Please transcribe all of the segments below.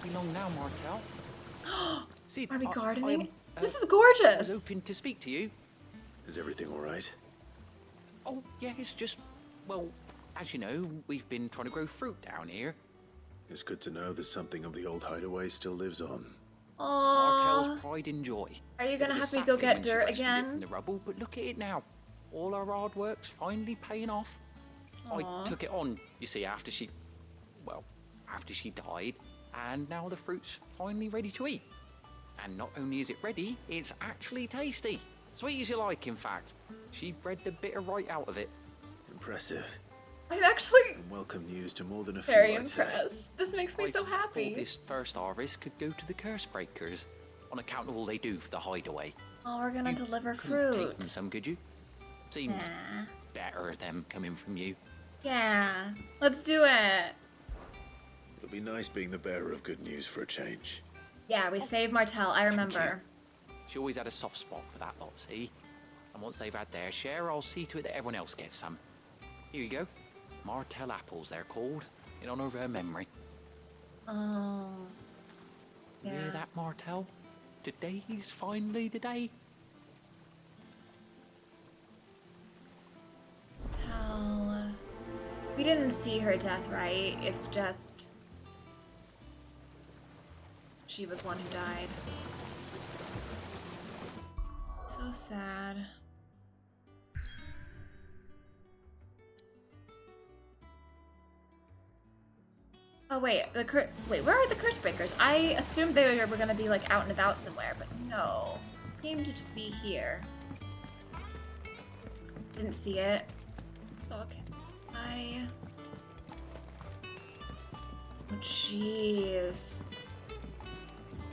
be long now, Martell. See, Are we gardening? This is I gorgeous. was hoping to speak to you. Is everything all right? Oh, yeah, it's just, well, as you know, we've been trying to grow fruit down here. It's good to know that something of the old hideaway still lives on. Aww. Martell's pride and joy. Are you It gonna was a have me go sapling get when she dirt rescued it again? from the rubble, but look at it now. All our hard work's finally paying off. Aw. I took it on, you see, after she died, and now the fruit's finally ready to eat. And not only is it ready, it's actually tasty. Sweet as you like, in fact. She bred the bitter right out of it. Impressive. I'm actually And welcome news to more than a few, very I'd say. impressed. This makes me I so happy. thought this first harvest could go to the curse breakers, on account of all they do for the hideaway. Oh, we're gonna deliver Couldn't take fruit. them some, could you? Seems Nah. better them coming from you. Yeah, let's do it. It'll be nice being the bearer of good news for a change. Yeah, we saved Martell, I remember. She always had a soft spot for that lot, see? And once they've had their share, I'll see to it that everyone else gets some. Here you go. Martell apples, they're called, in honor of her memory. Oh. You hear Yeah. that, Martell? Today's finally the day. Tell. We didn't see her death, right? It's just. She was one who died. So sad. Oh wait, wait, where are the curse breakers? I assumed they were gonna be like out and about somewhere, but no. Seemed to just be here. Didn't see it. So okay. Oh jeez.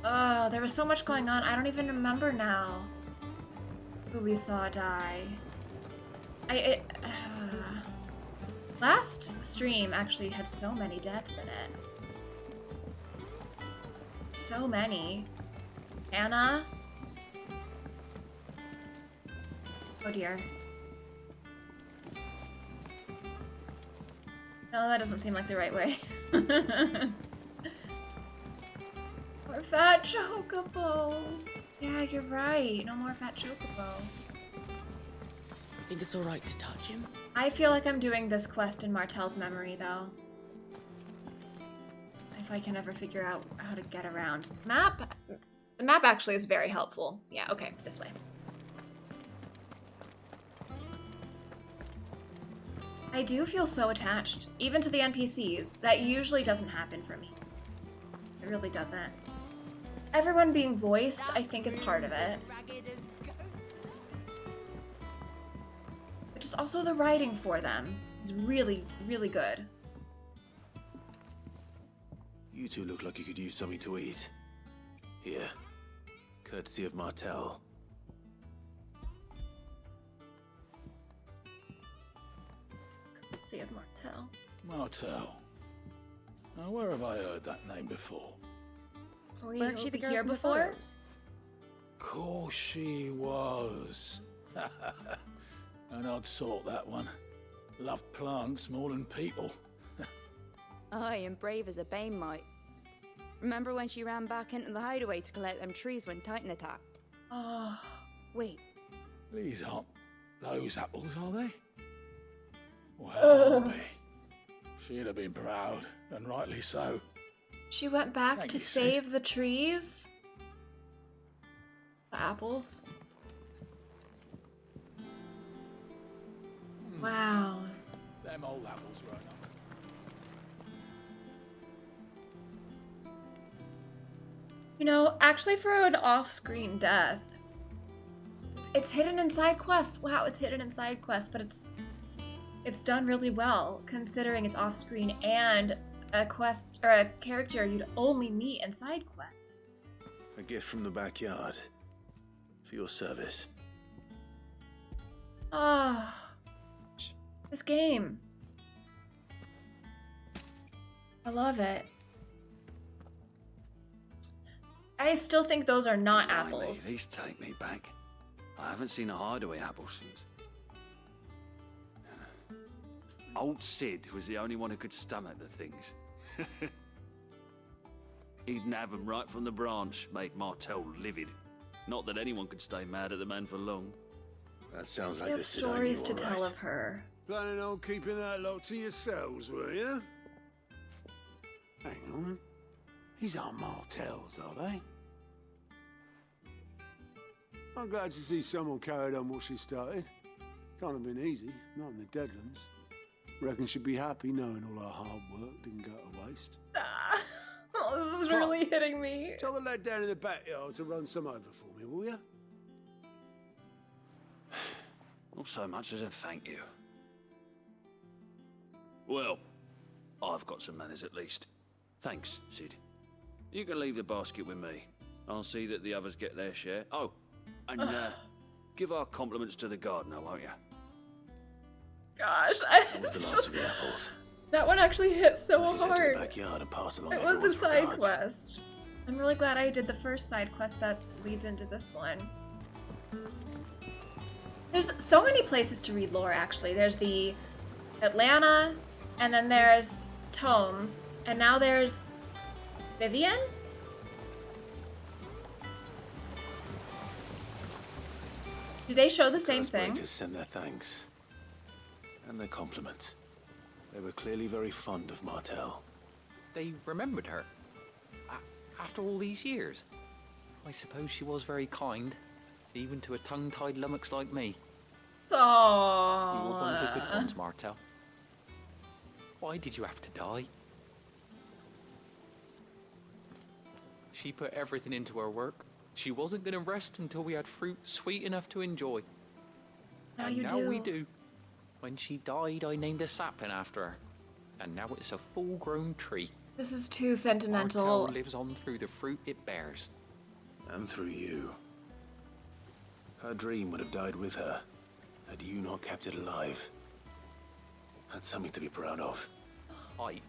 Oh, there was so much going on. I don't even remember now who we saw die. Last stream actually had so many deaths in it. So many. Anna? Oh dear. No, that doesn't seem like the right way. More fat chocobo. Yeah, you're right. No more fat chocobo. I think it's alright to touch him. I feel like I'm doing this quest in Martell's memory, though. If I can ever figure out how to get around. Map? The map actually is very helpful. Yeah, okay, this way. I do feel so attached, even to the NPCs. That usually doesn't happen for me. It really doesn't. Everyone being voiced, I think, is part of it. But just also the writing for them is really, really good. You two look like you could use something to eat. Here. Courtesy of Martell. See of Martell. Martell. Now, where have I heard that name before? Weren't she the girl here from the before? photos? Course she was. An odd sort, that one. Loved plants more than people. Aye, and brave as a bane might. Remember when she ran back into the hideaway to collect them trees when Titan attacked? Oh, Wait, These aren't those apples, are they? Well, I'll be. She'd have been proud, and rightly so. she went back Thank to you, Sid. save the trees? The apples? Wow. Them old apples were enough. You know, actually for an off-screen death, it's hidden in side quests. Wow, it's hidden in side quests, but it's done really well considering it's off-screen and a quest or a character you'd only meet in side quests. A gift from the backyard. For your service. Oh, this game. I love it. I still think those are not Blimey, apples. These take me back. I haven't seen a hideaway apple since. Old Sid was the only one who could stomach the things. He'd nab 'em right from the branch, made Martell livid. Not that anyone could stay mad at the man for long. That sounds You like have the stories to all tell right. of her. Planning on keeping that lot to yourselves, were you? Hang on. These aren't Martells, are they? I'm glad to see someone carried on what she started. Can't have been easy, not in the Deadlands. Reckon she'd be happy knowing all her hard work didn't go to waste. Ah. Oh, this is really hitting me. Tell the lad down in the backyard to run some over for me, will you? Not so much as a thank you. Well, I've got some manners at least. Thanks, Sid. You can leave the basket with me. I'll see that the others get their share. Oh, and give our compliments to the gardener, won't you? Gosh, That was the last of the apples. that one actually hit so Why don't you head to hard. the backyard and pass along It was a everyone's side regards. quest. I'm really glad I did the first side quest that leads into this one. There's so many places to read lore, actually. There's the Atlanta, and then there's Tomes, and now there's Vivian? Do they show the same thing? Breakers send their thanks. And their compliments. They were clearly very fond of Martell. They remembered her. After all these years. I suppose she was very kind, even to a tongue-tied lummox like me. You were one of the good Aww. ones, Martell. Why did you have to die? She put everything into her work. She wasn't going to rest until we had fruit sweet enough to enjoy. Now And you now do. we do. When she died, I named a sapling after her. And now it's a full-grown tree. This is too Martell sentimental. lives on through the fruit it bears. And through you. Her dream would have died with her, had you not kept it alive. That's something to be proud of. I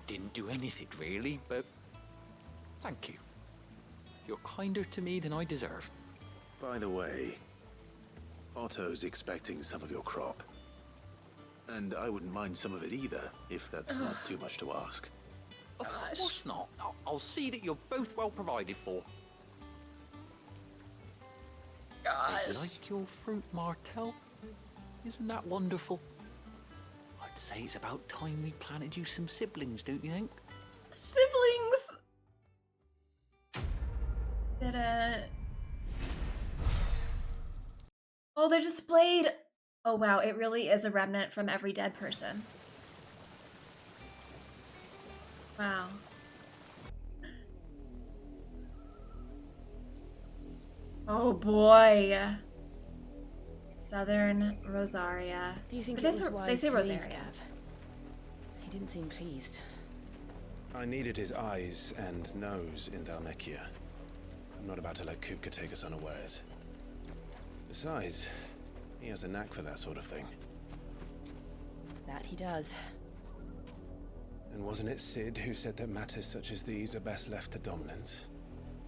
didn't do anything really, but thank you. You're kinder to me than I deserve. By the way, Otto's expecting some of your crop. And I wouldn't mind some of it either, if that's not too much to ask. Of course not. I'll see that you're both well provided for. Gosh. They like your fruit, Martell. Isn't that wonderful? I'd say it's about time we planted you some siblings, don't you think? Siblings! Did Oh, they're displayed. Oh wow, it really is a remnant from every dead person. Wow. Oh boy. Southern Rosaria. Do you think But it was they wise say to leave, Rosaria. Gav? He didn't seem pleased. I needed his eyes and nose in Dalmekia. I'm not about to let Kupka take us unawares. Besides, he has a knack for that sort of thing. That he does. And wasn't it Sid who said that matters such as these are best left to dominance?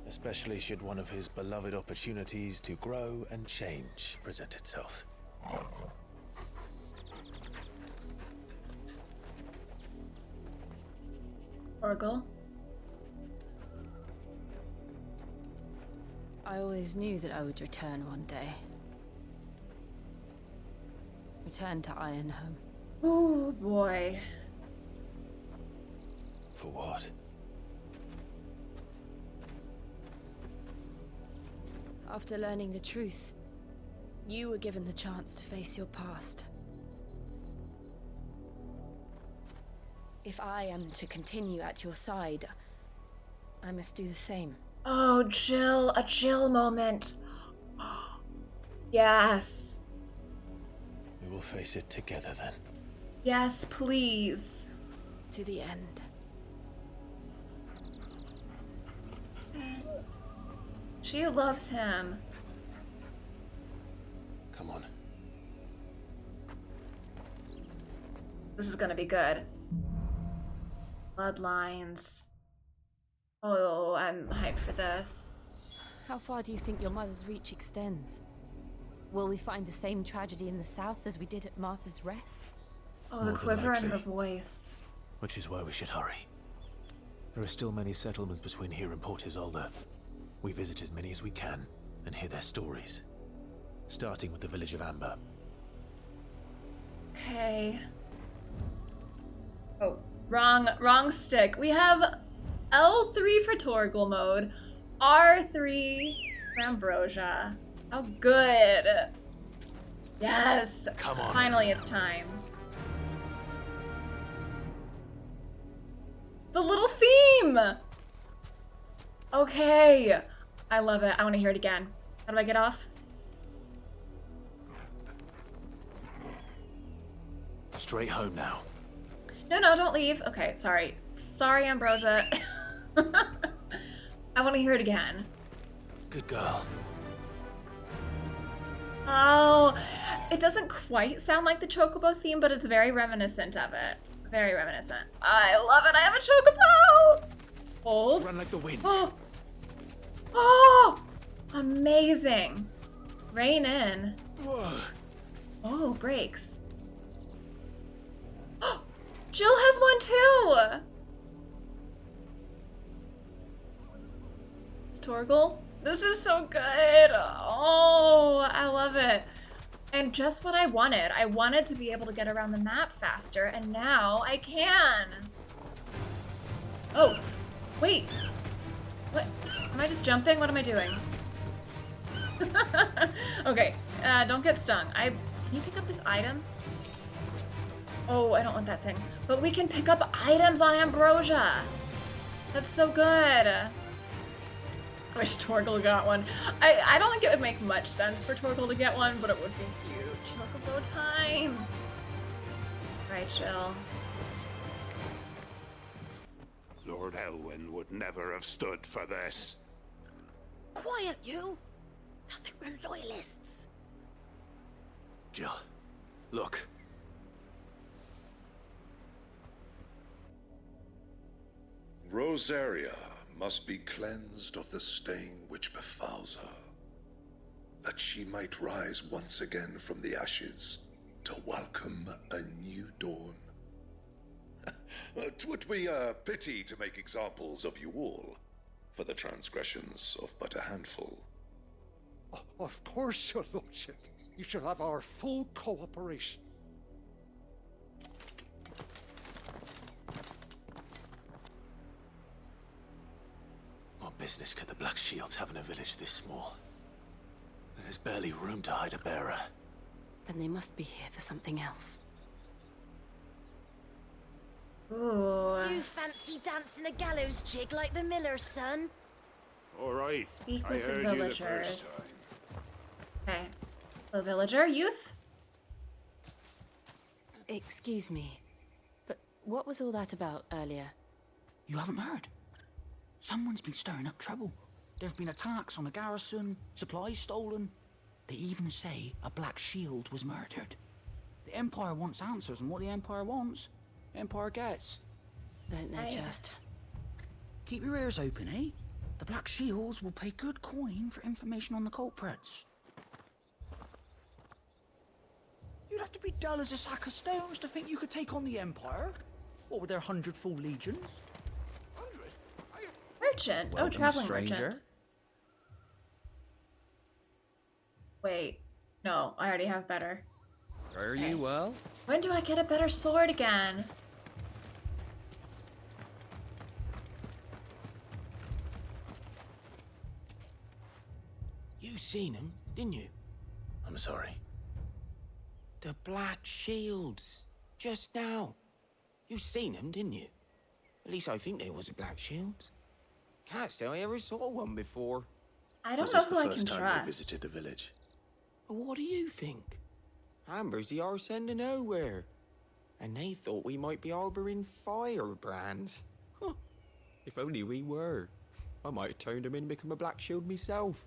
Especially should one of his beloved opportunities to grow and change present itself. Orgle. I always knew that I would return one day. Return to Ironhome. Oh boy. For what? After learning the truth, you were given the chance to face your past. If I am to continue at your side, I must do the same. Oh, Jill, a Jill moment. Yes. We will face it together then. Yes, please. To the end. She loves him. Come on. This is gonna be good. Bloodlines. Oh, I'm hyped for this. How far do you think your mother's reach extends? Will we find the same tragedy in the south as we did at Martha's Rest? Oh, the More than quiver in her likely. voice. Which is why we should hurry. There are still many settlements between here and Port Isolde. We visit as many as we can and hear their stories. Starting with the village of Amber. Okay. Oh, wrong stick. We have L3 for Torgal mode, R3 for Ambrosia. How good. Yes. Come on. Finally, it's time. The little theme. Okay. I love it. I want to hear it again. How do I get off? Straight home now. No, don't leave. Okay, sorry. Sorry, Ambrosia. I want to hear it again. Good girl. Oh, it doesn't quite sound like the Chocobo theme, but it's very reminiscent of it. Very reminiscent. I love it. I have a Chocobo! Hold. Run like the wind. Oh, amazing. Rein in. Whoa. Oh, brakes. Jill has one too! It's Torgal. This is so good. Oh, I love it. And just what I wanted. I wanted to be able to get around the map faster, and now I can. Oh, wait. What? Am I just jumping? What am I doing? Okay, don't get stung. Can you pick up this item? Oh, I don't want that thing. But we can pick up items on Ambrosia. That's so good. I wish Torgal got one. I don't think it would make much sense for Torgal to get one, but it would be cute. Chocobo time. Right, Jill. Lord Elwyn would never have stood for this. Quiet, you! I think we're loyalists. Jill, look. Rosaria must be cleansed of the stain which befouls her, that she might rise once again from the ashes to welcome a new dawn. 'Twould be a pity to make examples of you all, for the transgressions of but a handful. Of course, your lordship. You shall have our full cooperation. What business could the Black Shields have in a village this small? There's barely room to hide a bearer. Then they must be here for something else. Ooh. You fancy dancing a gallows jig like the miller's son? All right. Speak I with the heard you the villagers. first time. Okay. The villager youth? Excuse me, but what was all that about earlier? You haven't heard? Someone's been stirring up trouble. There have been attacks on the garrison, supplies stolen. They even say a Black Shield was murdered. The Empire wants answers, and what the Empire wants, the Empire gets. Don't they just? Keep your ears open, eh? The Black Shields will pay good coin for information on the culprits. You'd have to be dull as a sack of stones to think you could take on the Empire. What with their 100 full legions? 100? Merchant. Welcome, oh, traveling stranger. merchant. Wait. No, I already have better. Are you well? When do I get a better sword again? You seen him, didn't you? I'm sorry. The Black Shields. Just now. You seen them, didn't you? At least I think there was a Black Shields. Can't say I ever saw one before. I don't Was know this who the I can first time trust. they visited the village? But what do you think? Amber's the arse end of nowhere. And they thought we might be harboring firebrands. Huh. If only we were. I might have turned them in and become a Black Shield myself.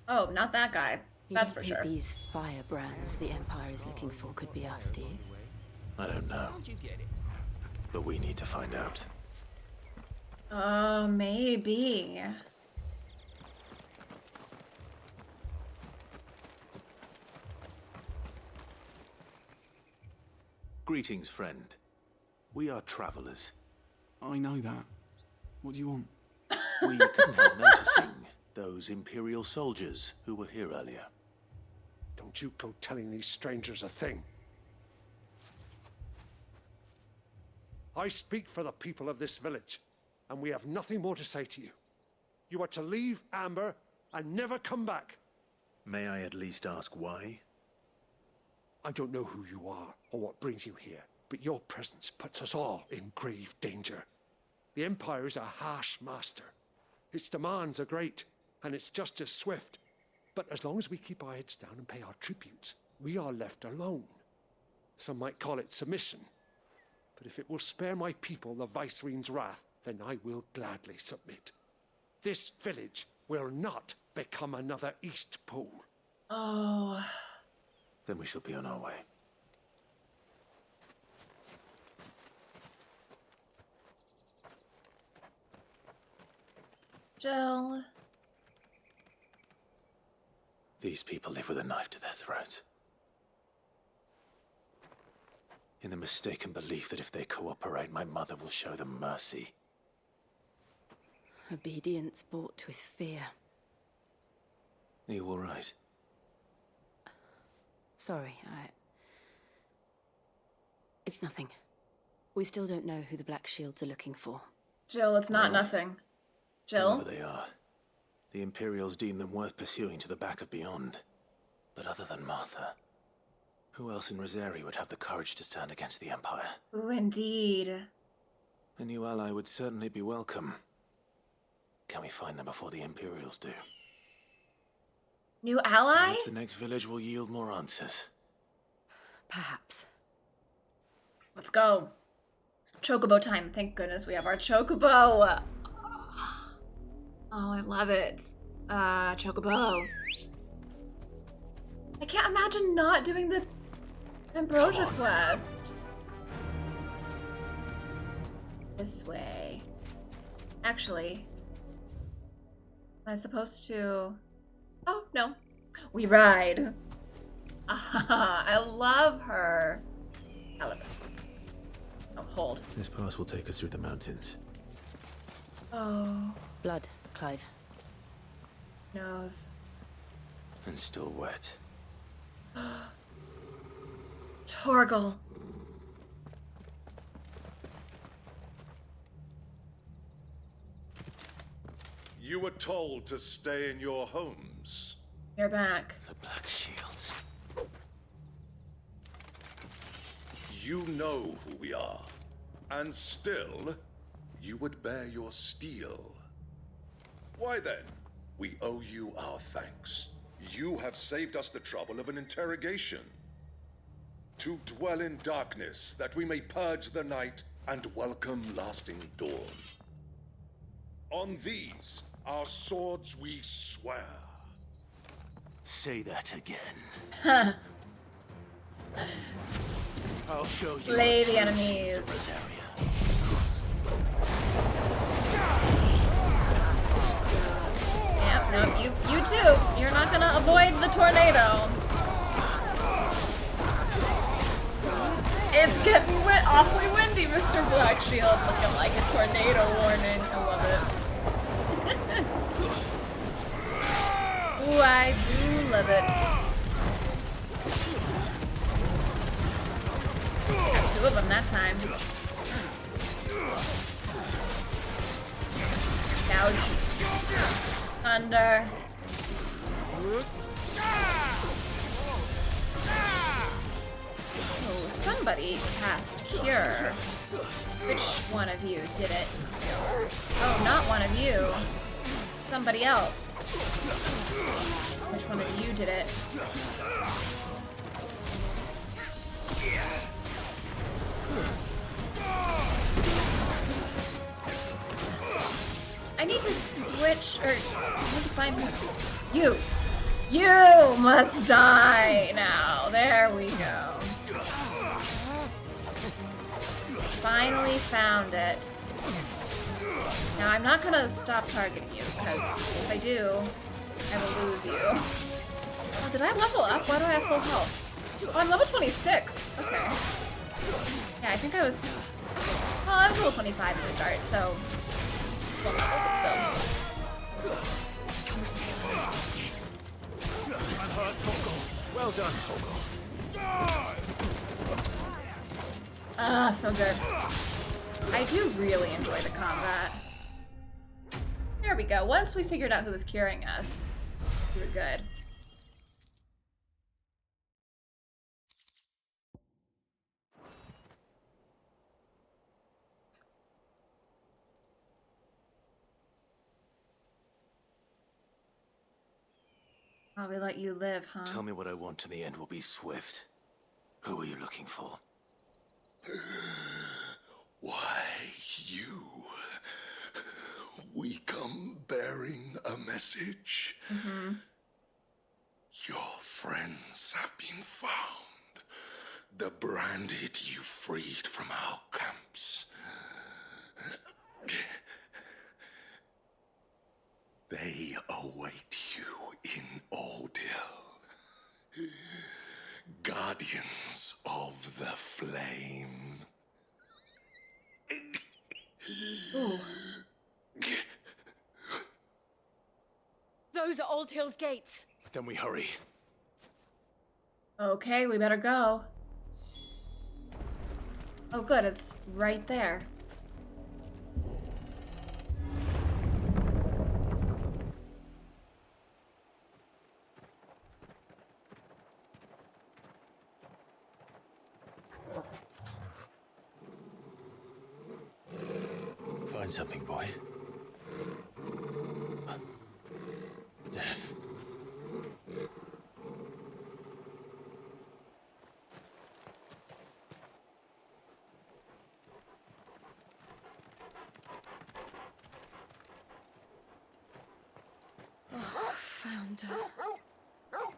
Oh, not that guy. You That's don't for think sure. these firebrands the Empire is looking for could be us, do you? I don't know. How'd you get it? But we need to find out. Oh, maybe. Greetings, friend. We are travelers. I know that. What do you want? We couldn't help noticing those Imperial soldiers who were here earlier. Don't you go telling these strangers a thing. I speak for the people of this village, and we have nothing more to say to you. You are to leave Amber and never come back. May I at least ask why? I don't know who you are or what brings you here, but your presence puts us all in grave danger. The Empire is a harsh master. Its demands are great, and its justice swift. But as long as we keep our heads down and pay our tributes, we are left alone. Some might call it submission. But if it will spare my people the Viceroy's wrath, then I will gladly submit. This village will not become another East Pole. Oh. Then we shall be on our way. Jill. These people live with a knife to their throats. In the mistaken belief that if they cooperate, my mother will show them mercy. Obedience bought with fear. Are you all right? Sorry, It's nothing. We still don't know who the Black Shields are looking for. Jill, it's not nothing. Jill? Whoever they are, the Imperials deem them worth pursuing to the back of beyond. But other than Martha, who else in Rosari would have the courage to stand against the Empire? Ooh, indeed. A new ally would certainly be welcome. Can we find them before the Imperials do? New ally? Perhaps the next village will yield more answers. Perhaps. Let's go. Chocobo time. Thank goodness we have our Chocobo. Oh, I love it. Chocobo. I can't imagine not doing the Ambrosia quest. This way. Actually, am I supposed to... Oh, no. We ride. Ah, I love her. I love it. Oh, hold. This pass will take us through the mountains. Oh. Blood, Clive. Nose. And still wet. Torgal. You were told to stay in your homes. You're back. The Black Shields. You know who we are. And still, you would bear your steel. Why then, we owe you our thanks. You have saved us the trouble of an interrogation. To dwell in darkness, that we may purge the night and welcome lasting dawn. On these, our swords we swear. Say that again. Huh. I'll show you. Slay the enemies. Yep, no, you too. You're not gonna avoid the tornado. It's getting awfully windy, Mr. Blackshield. Looking like a tornado warning. I love it. Ooh, I do love it. Got two of them that time. Gouge. Thunder. Oh, somebody cast Cure. Which one of you did it? Oh, not one of you. Somebody else. Which one of you did it? I need to switch, or I need to find who's... You! You must die now. There we go. Finally found it. Now I'm not gonna stop targeting you, because if I do, I will lose you. Oh, did I level up? Why do I have full health? Oh, I'm level 26. Okay. Yeah, I think I was Oh, that's level 25 at the start, so it's one level, but still. I'm hurt, Toggle. Well done, Toggle. Ah, so good. I do really enjoy the combat. There we go. Once we figured out who was curing us, we were good. Oh, we let you live, huh? Tell me what I want and the end will be swift. Who are you looking for? Why, you. We come bearing a message. Mm-hmm. Your friends have been found. The branded you freed from our camps. They await you in Ordeal. Guardians of the Flame. Ooh. Those are Old Hill's gates. Then we hurry. Okay, we better go. Oh good, it's right there. Find something, boy. Death. Oh, found her. Oh.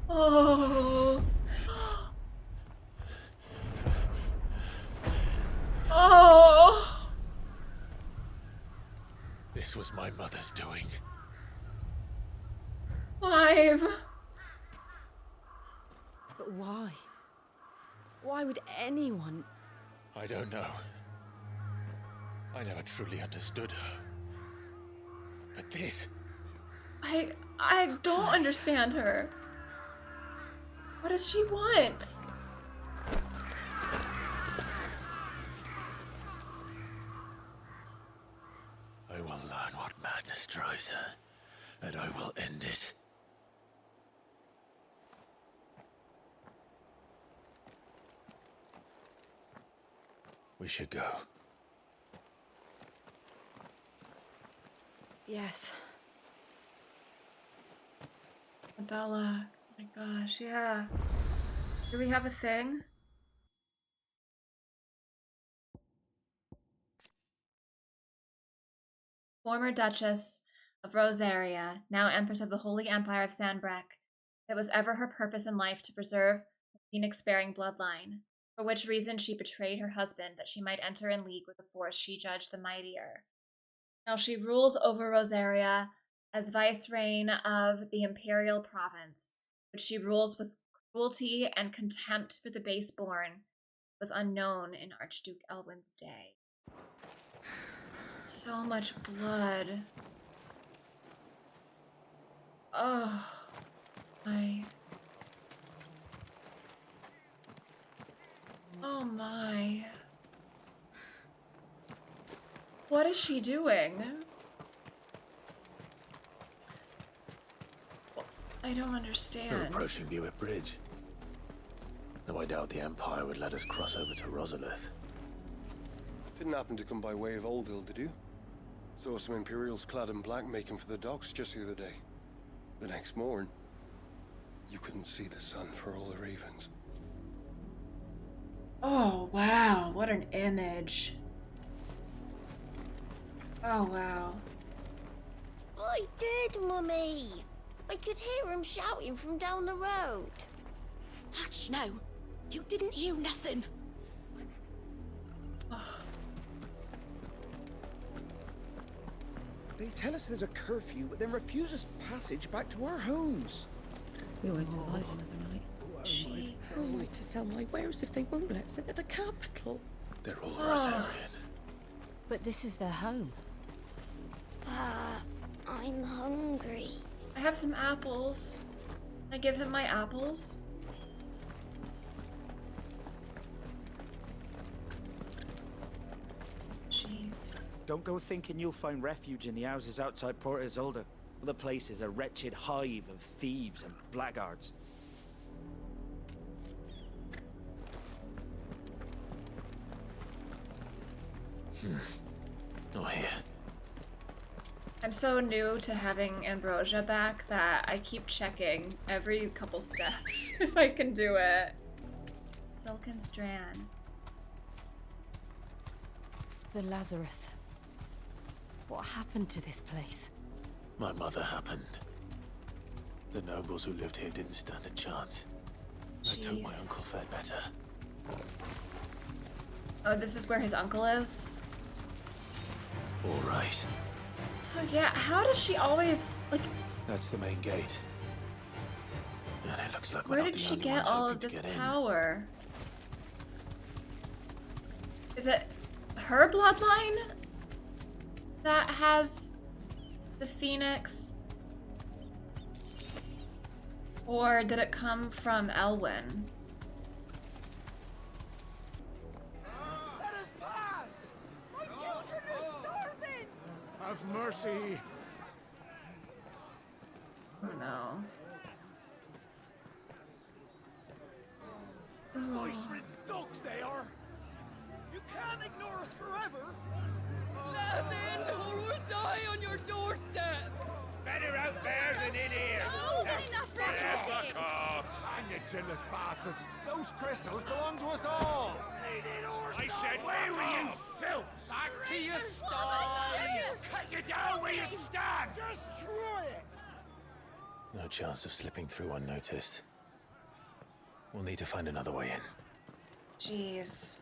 Oh. Oh. This was my mother's doing. 5. But why? Why would anyone? I don't know. I never truly understood her. But this... I don't understand her. What does she want? I will learn what madness drives her, and I will end it. We should go. Yes. Bella. Oh my gosh, yeah. Do we have a thing? Former Duchess of Rosaria, now Empress of the Holy Empire of Sanbreque, it was ever her purpose in life to preserve the Phoenix-bearing bloodline, for which reason she betrayed her husband that she might enter in league with the force she judged the mightier. Now she rules over Rosaria as vicereine of the Imperial province, which she rules with cruelty and contempt for the base-born, was unknown in Archduke Elwin's day. So much blood. Oh, my. Oh my. What is she doing? I don't understand. We're approaching Buick Bridge. Though I doubt the Empire would let us cross over to Rosalith. Didn't happen to come by way of Old Hill, did you? Saw some Imperials clad in black making for the docks just the other day. The next morn, you couldn't see the sun for all the ravens. Oh, wow. What an image. Oh, wow. I did, Mummy. I could hear him shouting from down the road. Hush, no. You didn't hear nothing. They tell us there's a curfew, but then refuse us passage back to our homes. We won't survive another night. She has right to sell my wares if they won't let us into the capital. They're all Rosarian. But this is their home. I'm hungry. I have some apples. I give him my apples. Jeez. Don't go thinking you'll find refuge in the houses outside Port Isolde. The place is a wretched hive of thieves and blackguards. Not here. I'm so new to having Ambrosia back that I keep checking every couple steps if I can do it. Silken strand. The Lazarus. What happened to this place? My mother happened. The nobles who lived here didn't stand a chance. Let's hope my uncle fared better. Oh, this is where his uncle is? All right. So yeah, how does she always, like... That's the main gate. And it looks like where did she get all of this power? Is it her bloodline that has the Phoenix? Or did it come from Elwyn? Let us pass! My children are starving! Have mercy. Oh no. Voice-ridden dogs they are! You can't ignore us forever! Let us in, or we'll die on your doorstep! Better out there than in here. Fuck off! And you chinless bastards! Those crystals belong to us all! I said, where were you, filth? Back to your sties! Cut you down where you stand! Destroy it! No chance of slipping through unnoticed. We'll need to find another way in. Jeez.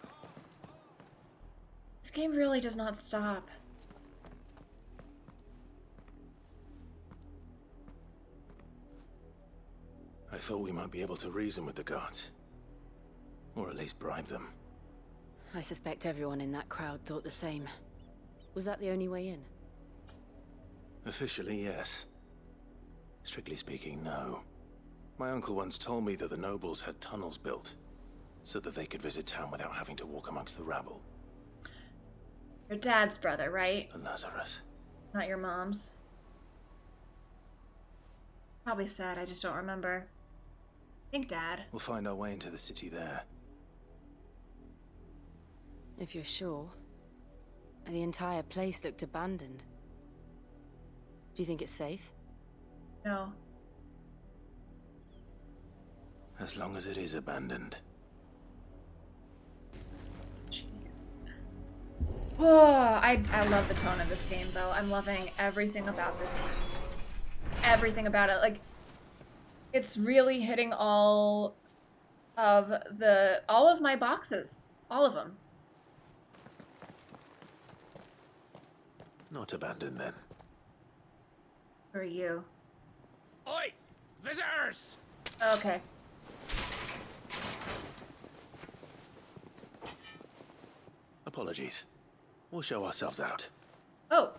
This game really does not stop. I thought we might be able to reason with the guards. Or at least bribe them. I suspect everyone in that crowd thought the same. Was that the only way in? Officially, yes. Strictly speaking, no. My uncle once told me that the nobles had tunnels built, so that they could visit town without having to walk amongst the rabble. Your dad's brother, right? The Lazarus. Not your mom's. Probably said, I just don't remember. I think dad. We'll find our way into the city there. If you're sure. The entire place looked abandoned. Do you think it's safe? No. As long as it is abandoned. Oh, I love the tone of this game, though. I'm loving everything about this game. Everything about it. Like, it's really hitting all of my boxes. All of them. Not abandoned, then. For you. Oi! Visitors! Okay. Apologies. We'll show ourselves out. Oh.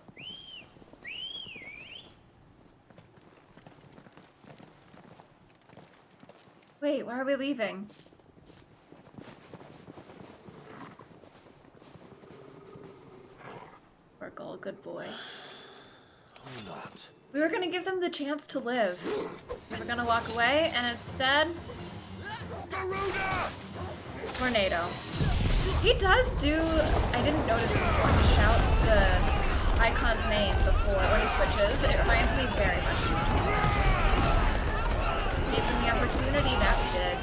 Wait, why are we leaving? Sparkle, good boy. Or not. We were gonna give them the chance to live. We were gonna walk away, and instead... Tornado. He does do... I didn't notice before. He shouts the icon's name before when he switches. It reminds me very much of Gave them the opportunity, that we did.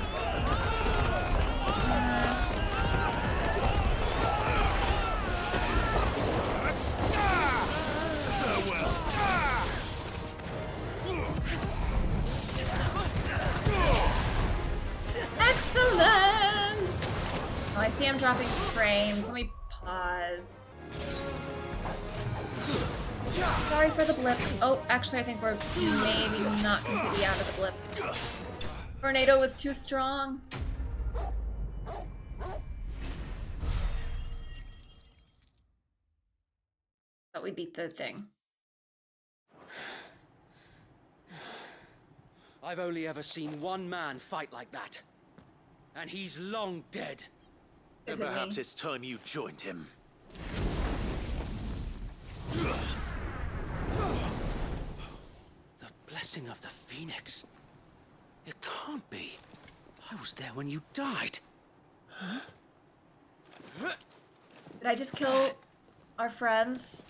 I see I'm dropping frames. Let me pause. Sorry for the blip. Oh, actually, I think we're maybe not completely out of the blip. Tornado was too strong. But we beat the thing. I've only ever seen one man fight like that. And he's long dead. Then perhaps it's time you joined him. The blessing of the Phoenix. It can't be. I was there when you died. Huh? Did I just kill our friends?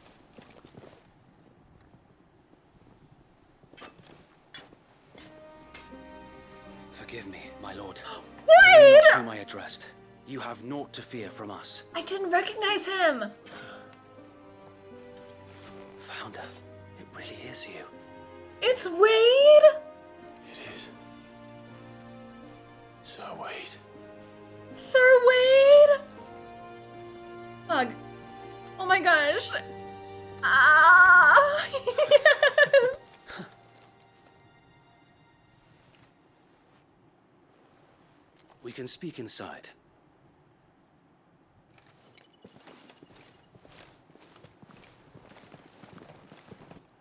Forgive me, my lord. Wait! Not whom I addressed. You have naught to fear from us. I didn't recognize him. Founder, it really is you. It's Wade. It is. Sir Wade. Sir Wade. Bug. Oh my gosh. Ah. Yes. We can speak inside.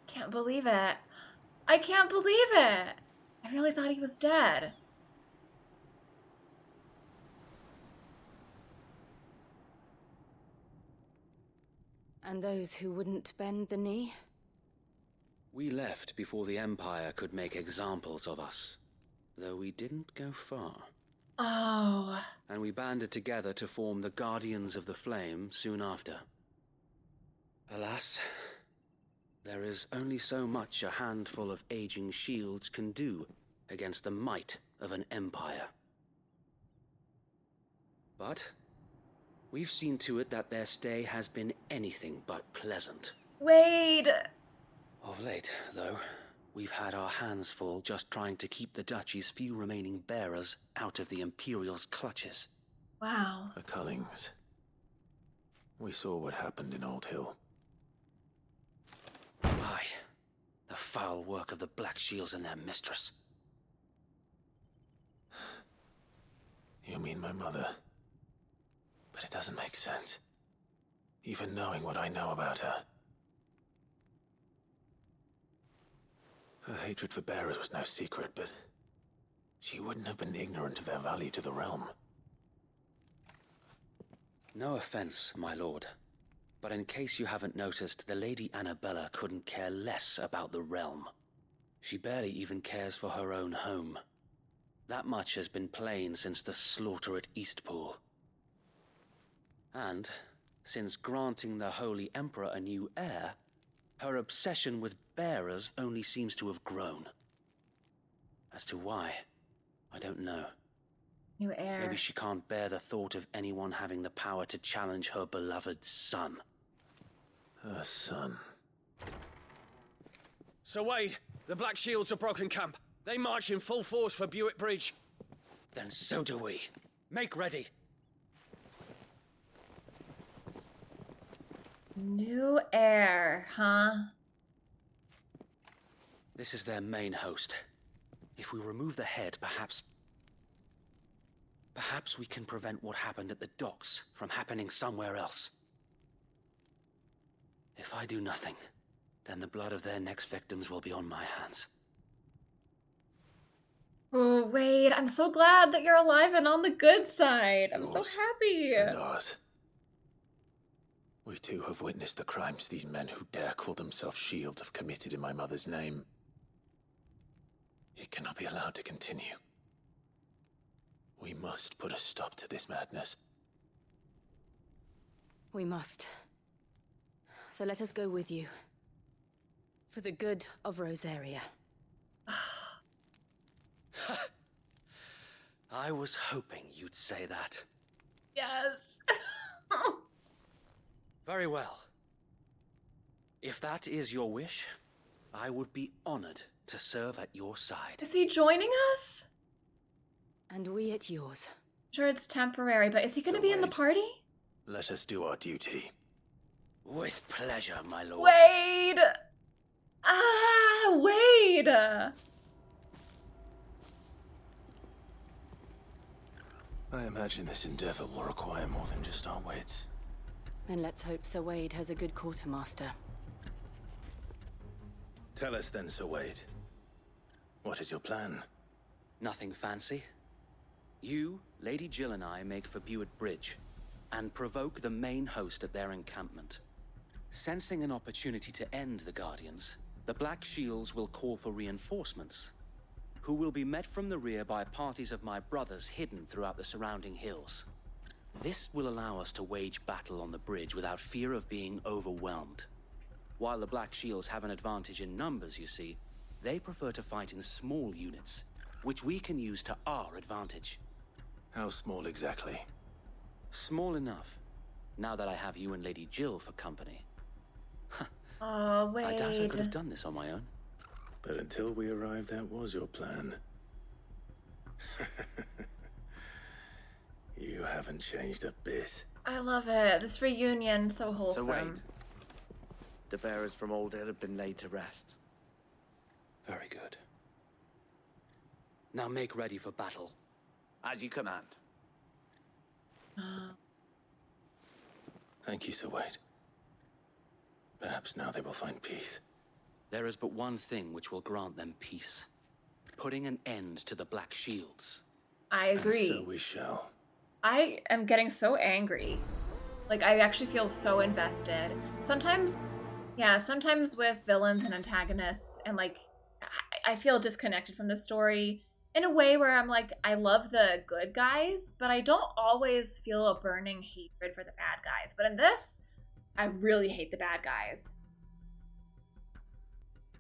Can't believe it. I can't believe it. I really thought he was dead. And those who wouldn't bend the knee? We left before the Empire could make examples of us, though we didn't go far. Oh. And we banded together to form the Guardians of the Flame soon after. Alas, there is only so much a handful of aging shields can do against the might of an empire. But we've seen to it that their stay has been anything but pleasant. Wade! Of late, though, we've had our hands full just trying to keep the Duchy's few remaining bearers out of the Imperial's clutches. Wow. The Cullings. We saw what happened in Old Hill. Aye. The foul work of the Black Shields and their mistress. You mean my mother? But it doesn't make sense. Even knowing what I know about her. Her hatred for bearers was no secret, but she wouldn't have been ignorant of their value to the realm. No offense, my lord. But in case you haven't noticed, the Lady Annabella couldn't care less about the realm. She barely even cares for her own home. That much has been plain since the slaughter at Eastpool. And, since granting the Holy Emperor a new heir, her obsession with bearers only seems to have grown. As to why, I don't know. New heir. Maybe she can't bear the thought of anyone having the power to challenge her beloved son. Her son. Sir Wade, the Black Shields have broken camp. They march in full force for Buick Bridge. Then so do we. Make ready. New heir, huh? This is their main host. If we remove the head, perhaps we can prevent what happened at the docks from happening somewhere else. If I do nothing, then the blood of their next victims will be on my hands. Oh, Wade, I'm so glad that you're alive and on the good side. I'm so happy. And ours. We too have witnessed the crimes these men who dare call themselves shields have committed in my mother's name. It cannot be allowed to continue. We must put a stop to this madness. We must. So let us go with you. For the good of Rosaria. I was hoping you'd say that. Yes. Very well. If that is your wish, I would be honored to serve at your side. Is he joining us? And we at yours. Sure, it's temporary, but is he going to be in the party? Let us do our duty. With pleasure, my lord. Wade! Ah, Wade! I imagine this endeavor will require more than just our wits. Then let's hope Sir Wade has a good quartermaster. Tell us then, Sir Wade. What is your plan? Nothing fancy. You, Lady Jill and I make for Buett Bridge, and provoke the main host at their encampment. Sensing an opportunity to end the Guardians, the Black Shields will call for reinforcements, who will be met from the rear by parties of my brothers hidden throughout the surrounding hills. This will allow us to wage battle on the bridge without fear of being overwhelmed. While the Black Shields have an advantage in numbers, you see, they prefer to fight in small units, which we can use to our advantage. How small exactly? Small enough, now that I have you and Lady Jill for company. Oh, Wade. I doubt I could have done this on my own. But until we arrived, that was your plan. You haven't changed a bit. I love it. This reunion, so wholesome. So Wade, the bearers from Old Hill have been laid to rest. Very good. Now make ready for battle. As you command. Thank you, Sir Wade. Perhaps now they will find peace. There is but one thing which will grant them peace. Putting an end to the Black Shields. I agree. And so we shall. I am getting so angry. Like, I actually feel so invested. Sometimes with villains and antagonists, and like, I feel disconnected from the story in a way where I'm like, I love the good guys, but I don't always feel a burning hatred for the bad guys. But in this, I really hate the bad guys.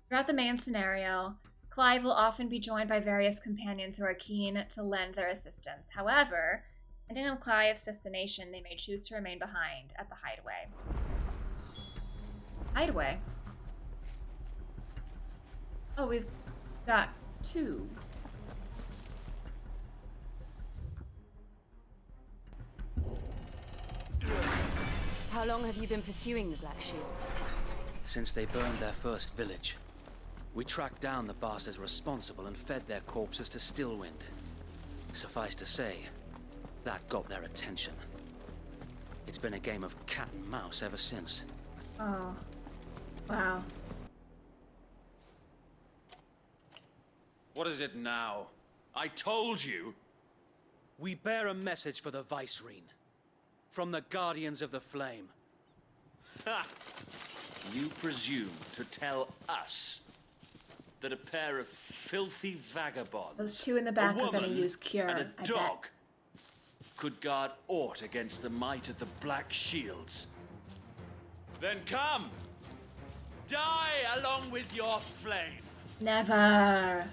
Throughout the main scenario, Clive will often be joined by various companions who are keen to lend their assistance. However, depending on Clive's destination, they may choose to remain behind at the hideaway. Hideaway? Oh, we've got 2. How long have you been pursuing the Black Shields? Since they burned their first village. We tracked down the bastards responsible and fed their corpses to Stillwind. Suffice to say, that got their attention. It's been a game of cat and mouse ever since. Oh. Wow. What is it now? I told you! We bear a message for the Vicereine. From the Guardians of the Flame. Ha! You presume to tell us that a pair of filthy vagabonds, Those 2 in the back are going to use Cure, and a I dog bet. could guard aught against the might of the Black Shields? Then come! Die along with your flame! Never.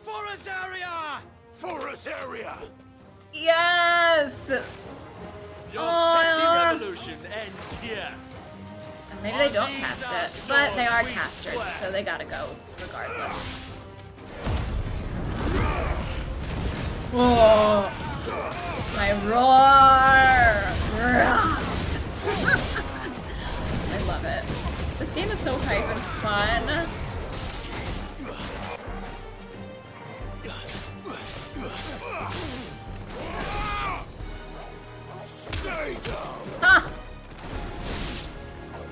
For Azaria! For Azaria! Yes! Your petty revolution ends here. And maybe they don't cast it, but they are casters, so they gotta go regardless. Whoa! My roar! I love it. This game is so hype and fun. Stay down! Ha!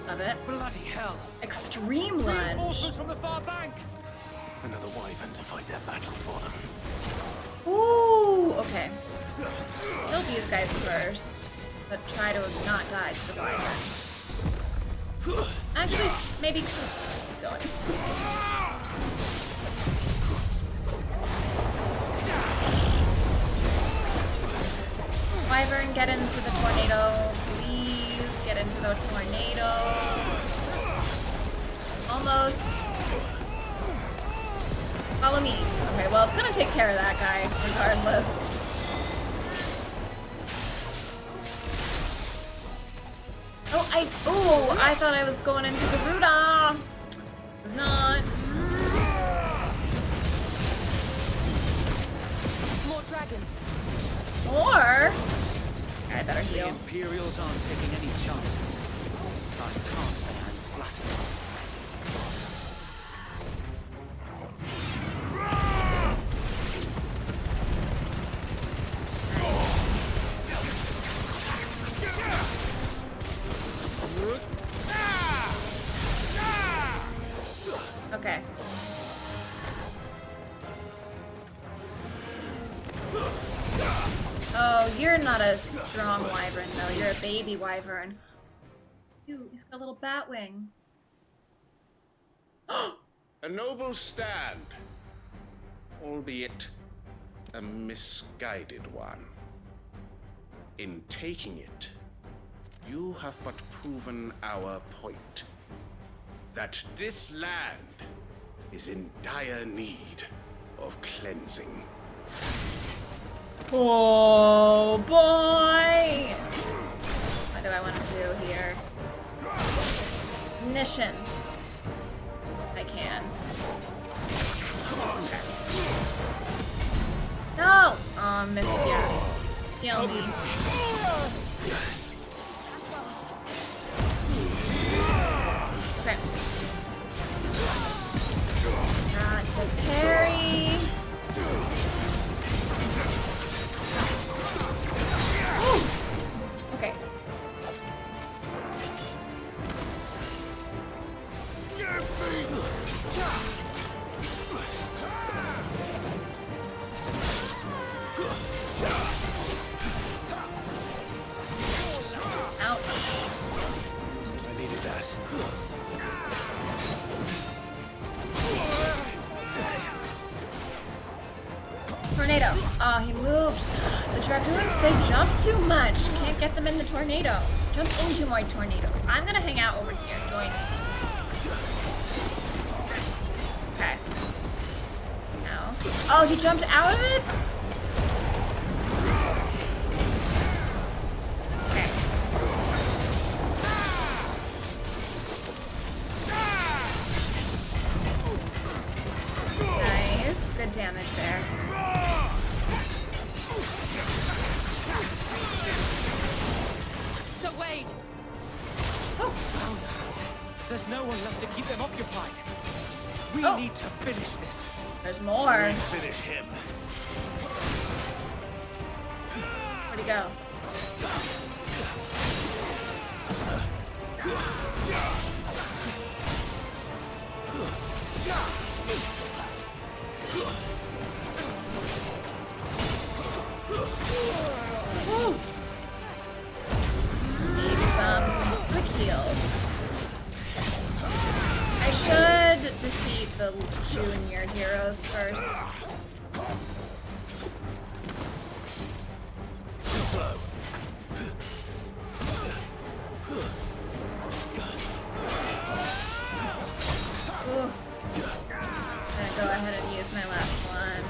Love it. Bloody hell! Extreme lunge. Reinforcements from the far bank! Another wyvern to fight their battle for them. Ooh, okay. Kill these guys first, but try to not die to the wyvern. Actually, maybe keep going. Wyvern, get into the tornado. Please get into the tornado. Almost. Follow me. Okay, well, it's gonna take care of that guy, regardless. Oh, I thought I was going into the Ruda. Was not. More dragons. Or I better The heal. Imperials aren't taking any chances. I can't say I'm flattered. Okay. Oh, you're not a strong wyvern, though. You're a baby wyvern. Ew, he's got a little bat wing. A noble stand, albeit a misguided one. In taking it, you have but proven our point. That this land is in dire need of cleansing. Oh boy! What do I want to do here? Mission. I can. No! Oh, missed ya. Steal me. Okay. The parry. Ooh. Okay. Ouch. I needed that. Tornado. Oh, he moved. The dragoons, they jump too much. Can't get them in the tornado. Jump into my tornado. I'm gonna hang out over here. Join me. Okay. Ow. Oh, he jumped out of it? Okay. Nice. Good damage there. So wait! Oh. There's no one left to keep them occupied. We need to finish this. There's more. Finish him. Where'd he go? Woo. Need some quick heals. I should defeat the junior heroes first. Ooh. I'm gonna go ahead and use my last one.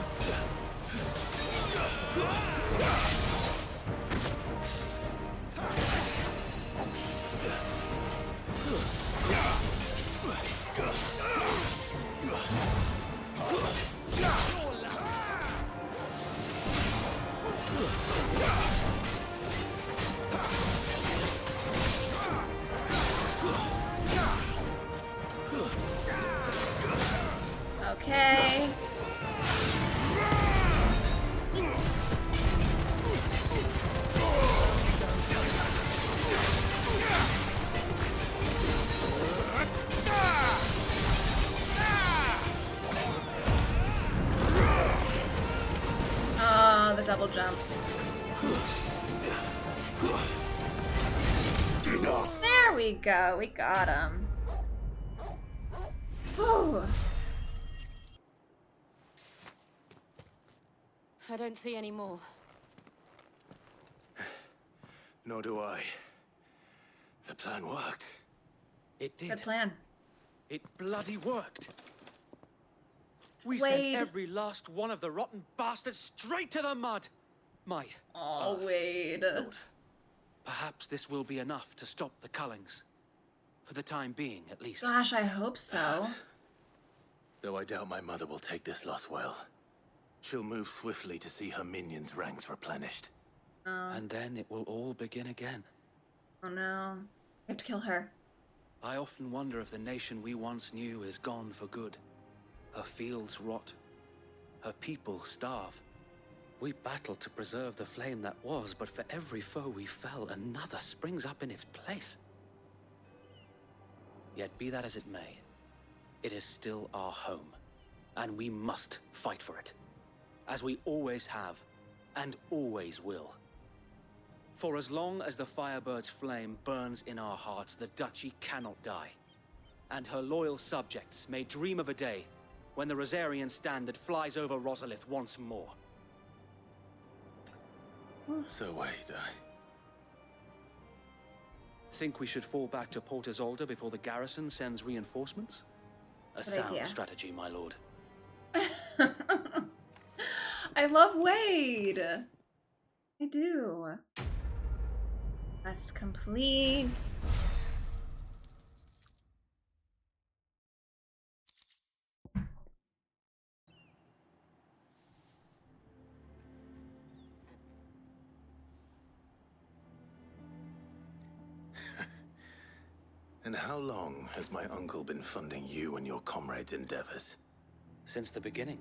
Okay. Oh, the double jump. There we go. We got him. Whew. I don't see any more. Nor do I. The plan worked. It did. Good plan. It bloody worked. We Wade. sent every last one of the rotten bastards straight to the mud. Oh, Wade. Lord, perhaps this will be enough to stop the Cullings. For the time being, at least. Gosh, I hope so. Though I doubt my mother will take this loss well. She'll move swiftly to see her minions' ranks replenished. Oh. And then it will all begin again. Oh no. We have to kill her. I often wonder if the nation we once knew is gone for good. Her fields rot. Her people starve. We battled to preserve the flame that was, but for every foe we fell, another springs up in its place. Yet be that as it may, it is still our home, and we must fight for it, as we always have, and always will. For as long as the Firebird's flame burns in our hearts, the Duchy cannot die, and her loyal subjects may dream of a day when the Rosarian standard flies over Rosalith once more. So wait, Think we should fall back to Port Isolde before the garrison sends reinforcements? A Good sound idea. strategy, my lord. I love Wade. I do. Quest complete. And how long has my uncle been funding you and your comrades' endeavors? Since the beginning.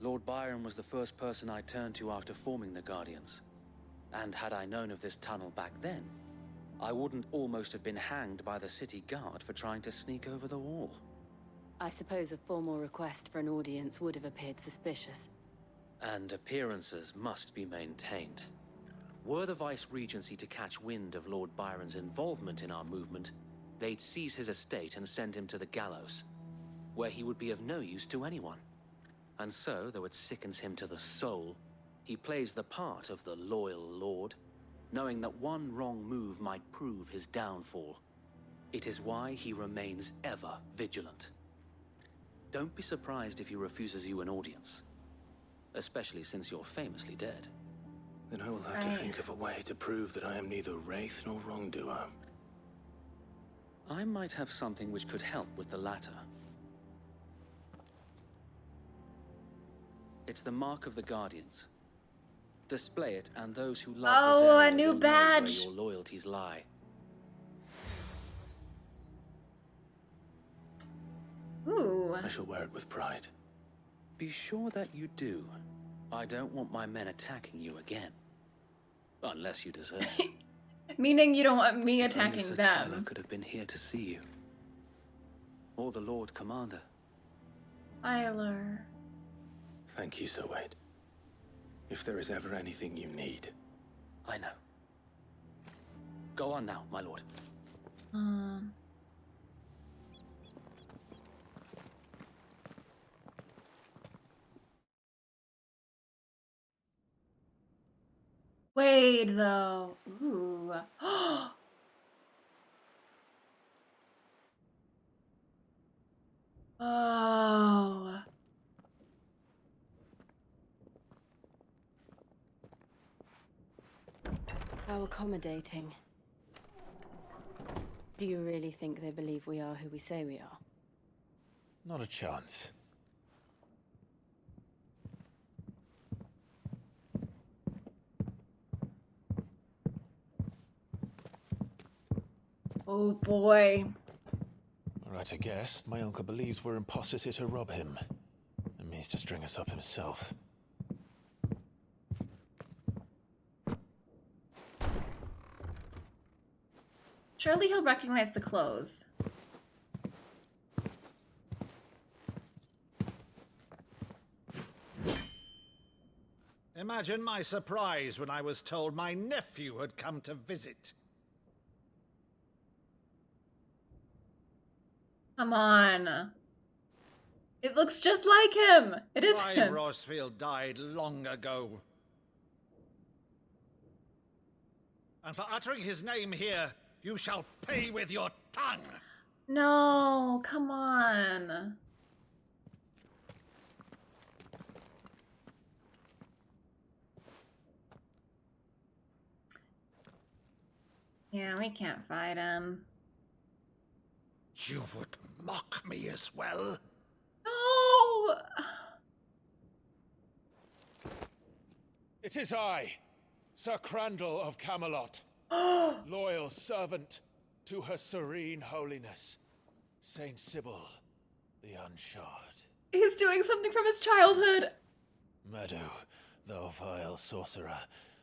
Lord Byron was the first person I turned to after forming the Guardians. And had I known of this tunnel back then, I wouldn't almost have been hanged by the city guard for trying to sneak over the wall. I suppose a formal request for an audience would have appeared suspicious. And appearances must be maintained. Were the Vice-Regency to catch wind of Lord Byron's involvement in our movement, they'd seize his estate and send him to the gallows, where he would be of no use to anyone. And so, though it sickens him to the soul, he plays the part of the loyal lord, knowing that one wrong move might prove his downfall. It is why he remains ever vigilant. Don't be surprised if he refuses you an audience, especially since you're famously dead. Then I will have to think of a way to prove that I am neither wraith nor wrongdoer. I might have something which could help with the latter. It's the mark of the Guardians. Display it, and those who love Oh, Rosaria a new will know badge. where your loyalties lie. Ooh. I shall wear it with pride. Be sure that you do. I don't want my men attacking you again. Unless you deserve it. Meaning you don't want me If only attacking Sir them. Tyler could have been here to see you. Or the Lord Commander. Tyler. Thank you, Sir Wade. If there is ever anything you need. I know. Go on now, my lord. Wade, though. Ooh. Oh. How accommodating. Do you really think they believe we are who we say we are? Not a chance. Oh boy. Right, I guess. My uncle believes we're imposters here to rob him. And means to string us up himself. Surely he'll recognize the clothes. Imagine my surprise when I was told my nephew had come to visit. Come on. It looks just like him. It is Why him. Rosfield died long ago. And for uttering his name here, you shall pay with your tongue. No, come on. Yeah, we can't fight him. You would mock me as well? No! It is I, Sir Crandall of Camelot, loyal servant to Her Serene Holiness, Saint Sybil the Unshod. He's doing something from his childhood. Meadow, thou vile sorcerer,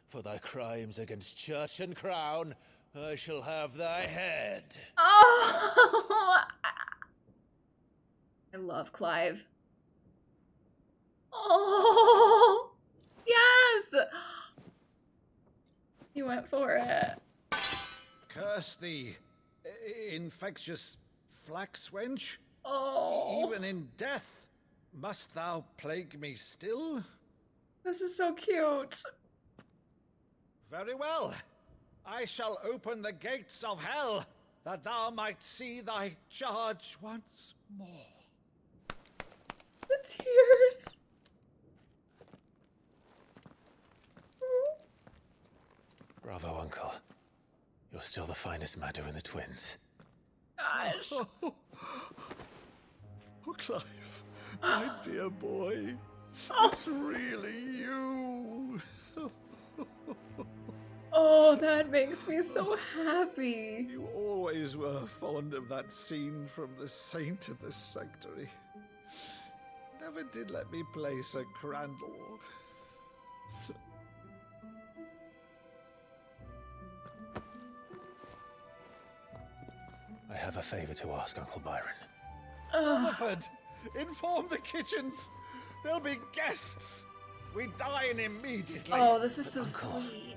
for thy crimes against church and crown, I shall have thy head. Oh, I love Clive. Oh, yes! He went for it. Curse thee, infectious flax wench. Oh. Even in death, must thou plague me still? This is so cute. Very well. I shall open the gates of hell, that thou might see thy charge once more. The tears. Bravo, Uncle. You're still the finest Meadow in the twins. Gosh. Oh, Clive, my dear boy, it's really you. Oh, that makes me so happy. You always were fond of that scene from The Saint in the Sanctuary. Never did let me play Sir Crandall. I have a favor to ask, Uncle Byron. Rutherford, inform the kitchens. There'll be guests. We dine immediately. Oh, this is so sweet.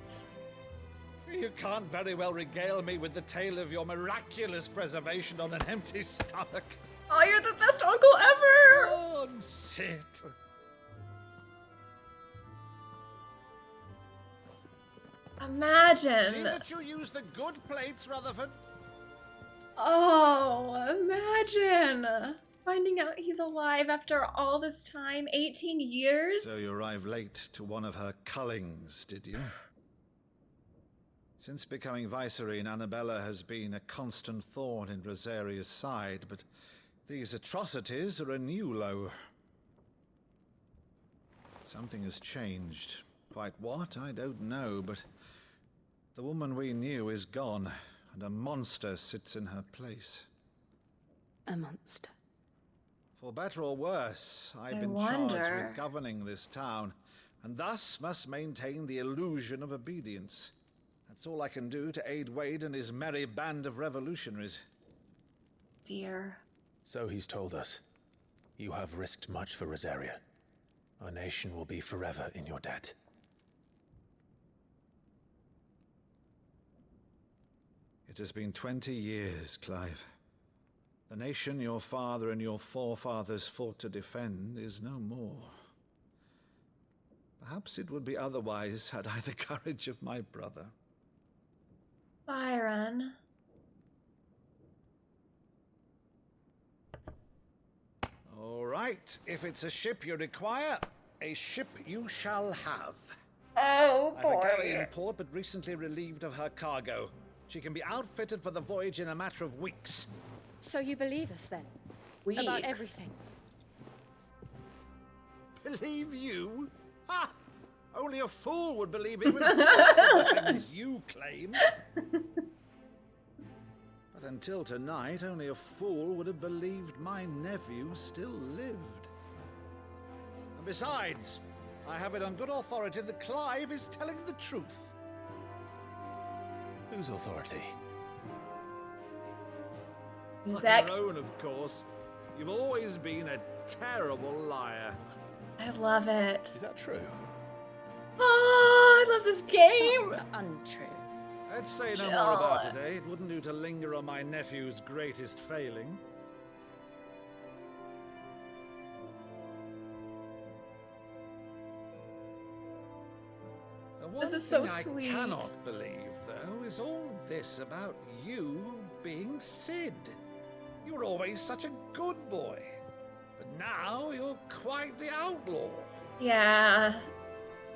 You can't very well regale me with the tale of your miraculous preservation on an empty stomach. Oh, you're the best uncle ever! Go on, sit. Imagine. See that you use the good plates, Rutherford. Oh, imagine finding out he's alive after all this time, 18 years. So you arrived late to one of her cullings, did you? Since becoming Vicereine, Annabella has been a constant thorn in Rosaria's side, but these atrocities are a new low. Something has changed. Quite what, I don't know, but the woman we knew is gone, and a monster sits in her place. A monster. For better or worse, I've been charged with governing this town, and thus must maintain the illusion of obedience. That's all I can do to aid Wade and his merry band of revolutionaries. Dear. So he's told us. You have risked much for Rosaria. Our nation will be forever in your debt. It has been 20 years, Clive. The nation your father and your forefathers fought to defend is no more. Perhaps it would be otherwise had I the courage of my brother. Byron. All right, if it's a ship you require, a ship you shall have. Oh, I've a galley in port, but recently relieved of her cargo. She can be outfitted for the voyage in a matter of weeks. So you believe us then? About everything? Believe you? Ha! Only a fool would believe it with the things you claim. But until tonight, only a fool would have believed my nephew still lived. And besides, I have it on good authority that Clive is telling the truth. Whose authority? Your own, of course. You've always been a terrible liar. I love it. Is that true? Oh, I love this game. Untrue. I'd say no more about it, eh? It wouldn't do to linger on my nephew's greatest failing. The one This is so thing sweet. I cannot believe, though, is all this about you being Sid. You were always such a good boy, but now you're quite the outlaw. Yeah.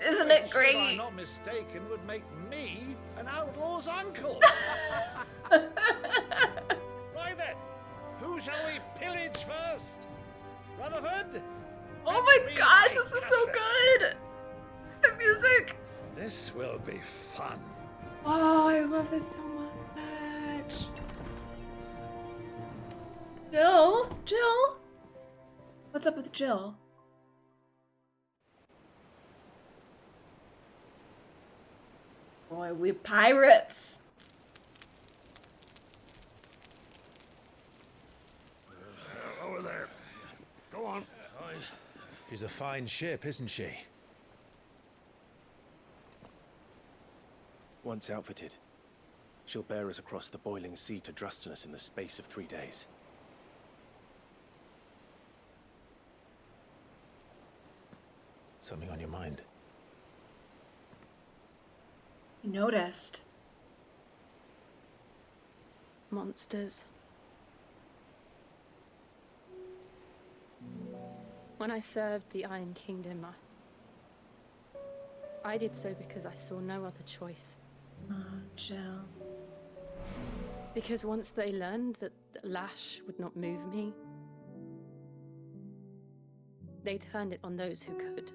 Isn't it Which, great? if I'm not mistaken, would make me an outlaw's uncle. Right then, who shall we pillage first? Rutherford? Oh my gosh, this is so good. The music. This will be fun. Oh, I love this so much. Jill? What's up with Jill? Boy, we pirates. Over there. Go on. She's a fine ship, isn't she? Once outfitted, she'll bear us across the boiling sea to Drustinus in the space of 3 days. Something on your mind? You noticed. Monsters. When I served the Iron Kingdom, I did so because I saw no other choice. Oh, Jill. Because once they learned that the lash would not move me, they turned it on those who could.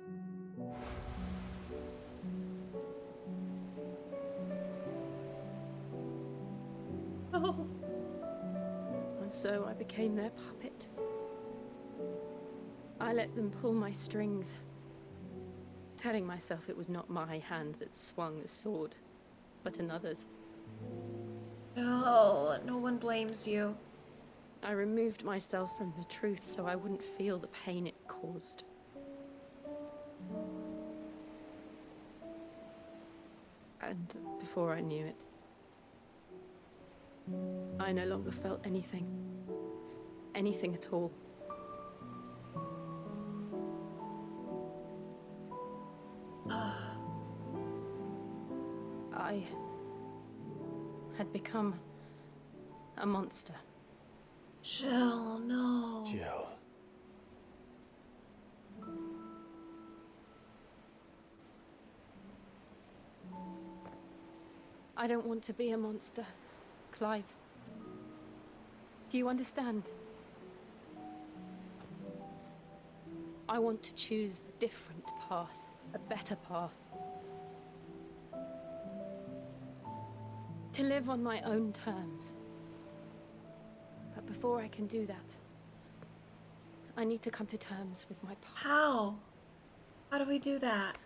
Oh. And so I became their puppet. I let them pull my strings, telling myself it was not my hand that swung the sword, but another's. No, no one blames you. I removed myself from the truth so I wouldn't feel the pain it caused. And before I knew it, I no longer felt anything. Anything at all. I had become a monster. Jill, no. Jill. I don't want to be a monster, Clive. Do you understand? I want to choose a different path, a better path. To live on my own terms. But before I can do that, I need to come to terms with my past. How? How do we do that?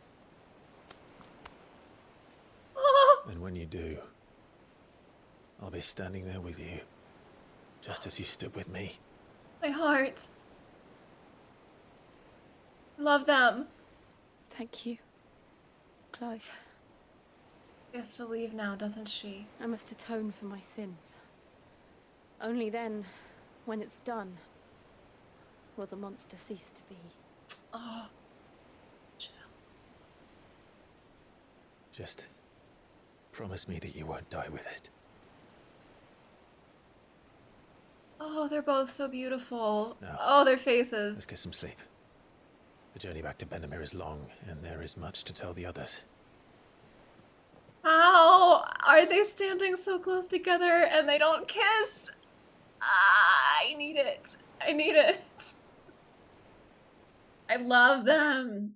And when you do, I'll be standing there with you, just as you stood with me. My heart. Love them. Thank you, Clive. She has to leave now, doesn't she? I must atone for my sins. Only then, when it's done, will the monster cease to be. Oh. Jill. Just promise me that you won't die with it. Oh, they're both so beautiful. No. Oh, their faces. Let's get some sleep. The journey back to Benamir is long, and there is much to tell the others. How are they standing so close together and they don't kiss? I need it. I need it. I love them.